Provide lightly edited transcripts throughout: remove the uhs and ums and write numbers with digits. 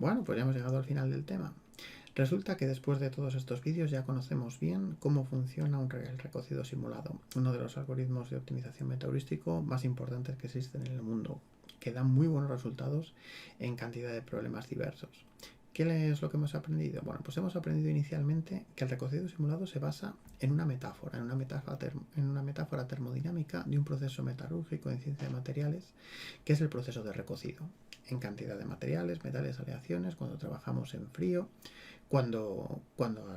Bueno, pues ya hemos llegado al final del tema. Resulta que después de todos estos vídeos ya conocemos bien cómo funciona el recocido simulado, uno de los algoritmos de optimización metaheurístico más importantes que existen en el mundo, que dan muy buenos resultados en cantidad de problemas diversos. ¿Qué es lo que hemos aprendido? Bueno, pues hemos aprendido inicialmente que el recocido simulado se basa en una metáfora, en una metáfora termodinámica de un proceso metalúrgico en ciencia de materiales, que es el proceso de recocido. En cantidad de materiales, metales, aleaciones, cuando trabajamos en frío, cuando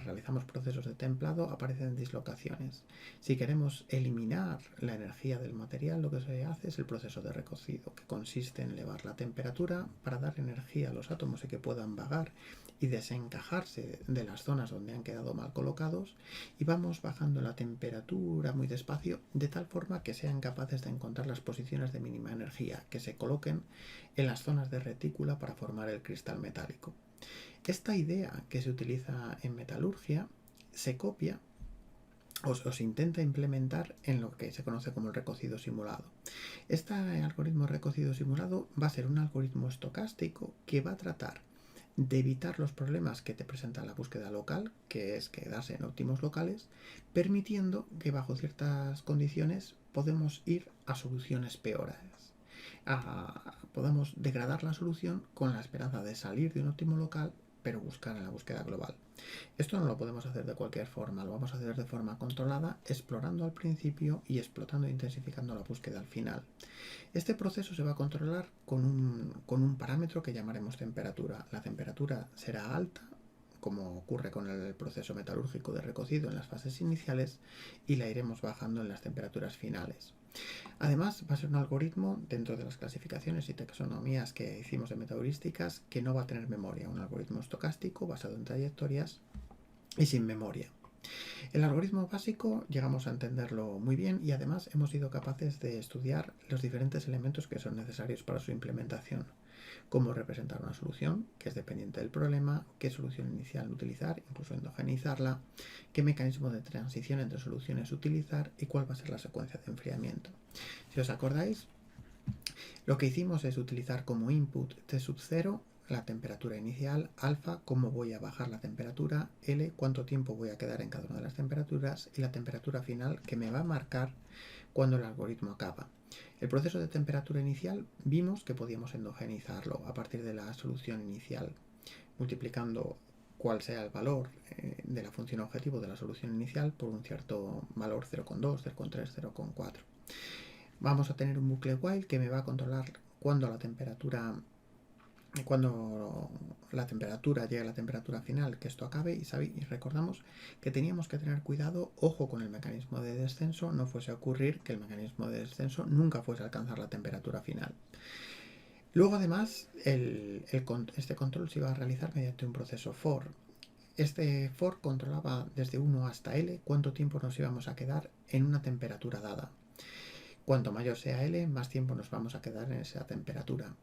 realizamos procesos de templado aparecen dislocaciones. Si queremos eliminar la energía del material, lo que se hace es el proceso de recocido, que consiste en elevar la temperatura para dar energía a los átomos y que puedan vagar y desencajarse de las zonas donde han quedado mal colocados, y vamos bajando la temperatura muy despacio de tal forma que sean capaces de encontrar las posiciones de mínima energía, que se coloquen en las zonas de retícula para formar el cristal metálico. Esta idea que se utiliza en metalurgia se copia o se intenta implementar en lo que se conoce como el recocido simulado. Este algoritmo de recocido simulado va a ser un algoritmo estocástico que va a tratar de evitar los problemas que te presenta la búsqueda local, que es quedarse en óptimos locales, permitiendo que bajo ciertas condiciones podemos ir a soluciones peores. Podemos degradar la solución con la esperanza de salir de un óptimo local, pero buscar en la búsqueda global. Esto no lo podemos hacer de cualquier forma, lo vamos a hacer de forma controlada, explorando al principio y explotando e intensificando la búsqueda al final. Este proceso se va a controlar con un parámetro que llamaremos temperatura. La temperatura será alta, como ocurre con el proceso metalúrgico de recocido en las fases iniciales, y la iremos bajando en las temperaturas finales. Además, va a ser un algoritmo dentro de las clasificaciones y taxonomías que hicimos de metaheurísticas que no va a tener memoria, un algoritmo estocástico basado en trayectorias y sin memoria. El algoritmo básico llegamos a entenderlo muy bien y además hemos sido capaces de estudiar los diferentes elementos que son necesarios para su implementación. Cómo representar una solución, que es dependiente del problema, qué solución inicial utilizar, incluso endogenizarla, qué mecanismo de transición entre soluciones utilizar y cuál va a ser la secuencia de enfriamiento. Si os acordáis, lo que hicimos es utilizar como input T sub 0 la temperatura inicial, alfa, cómo voy a bajar la temperatura, L, cuánto tiempo voy a quedar en cada una de las temperaturas, y la temperatura final que me va a marcar cuando el algoritmo acaba. El proceso de temperatura inicial vimos que podíamos endogenizarlo a partir de la solución inicial, multiplicando cuál sea el valor de la función objetivo de la solución inicial por un cierto valor 0,2, 0,3, 0,4. Vamos a tener un bucle while que me va a controlar cuando la temperatura llegue a la temperatura final, que esto acabe, y recordamos que teníamos que tener cuidado, ojo con el mecanismo de descenso, no fuese a ocurrir que el mecanismo de descenso nunca fuese a alcanzar la temperatura final. Luego además este control se iba a realizar mediante un proceso for. Este for controlaba desde 1 hasta L cuánto tiempo nos íbamos a quedar en una temperatura dada. Cuanto mayor sea L, más tiempo nos vamos a quedar en esa temperatura.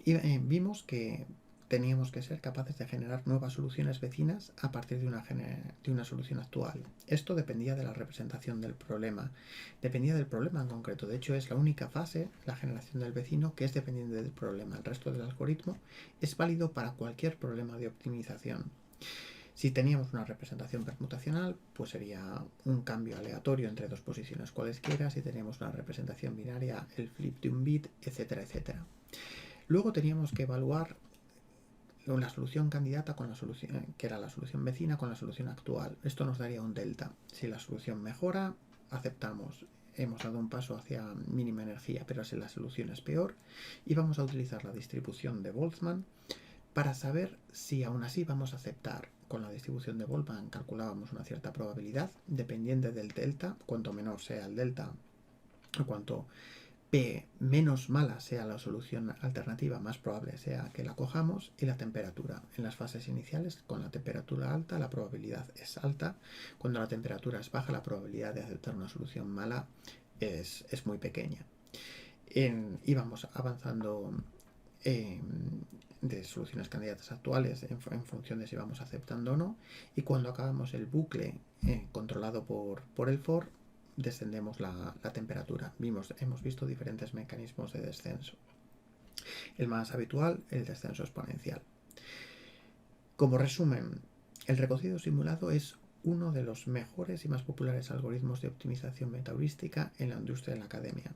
Y vimos que teníamos que ser capaces de generar nuevas soluciones vecinas a partir de una solución actual. Esto dependía de la representación del problema, dependía del problema en concreto. De hecho, es la única fase, la generación del vecino, que es dependiente del problema. El resto del algoritmo es válido para cualquier problema de optimización. Si teníamos una representación permutacional, pues sería un cambio aleatorio entre dos posiciones cualesquiera. Si teníamos una representación binaria, el flip de un bit, etcétera, etcétera. Luego teníamos que evaluar la solución candidata con la solución, que era la solución vecina, con la solución actual. Esto nos daría un delta. Si la solución mejora, aceptamos. Hemos dado un paso hacia mínima energía, pero si la solución es peor, y vamos a utilizar la distribución de Boltzmann para saber si aún así vamos a aceptar. Con la distribución de Boltzmann calculábamos una cierta probabilidad dependiente del delta. Cuanto menor sea el delta, cuanto menos mala sea la solución alternativa, más probable sea que la cojamos, y la temperatura. En las fases iniciales, con la temperatura alta, la probabilidad es alta. Cuando la temperatura es baja, la probabilidad de aceptar una solución mala es muy pequeña. Y vamos avanzando de soluciones candidatas actuales en función de si vamos aceptando o no, y cuando acabamos el bucle controlado por el for, descendemos la temperatura. Hemos visto diferentes mecanismos de descenso. El más habitual, el descenso exponencial. Como resumen, el recocido simulado es uno de los mejores y más populares algoritmos de optimización metaheurística en la industria de la academia.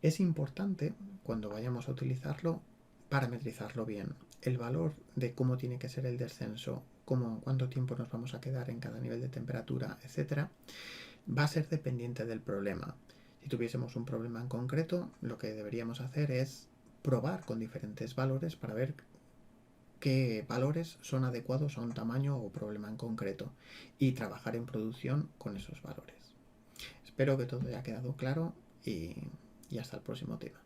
Es importante, cuando vayamos a utilizarlo, parametrizarlo bien. El valor de cómo tiene que ser el descenso, cuánto tiempo nos vamos a quedar en cada nivel de temperatura, etc., va a ser dependiente del problema. Si tuviésemos un problema en concreto, lo que deberíamos hacer es probar con diferentes valores para ver qué valores son adecuados a un tamaño o problema en concreto y trabajar en producción con esos valores. Espero que todo haya quedado claro y hasta el próximo tema.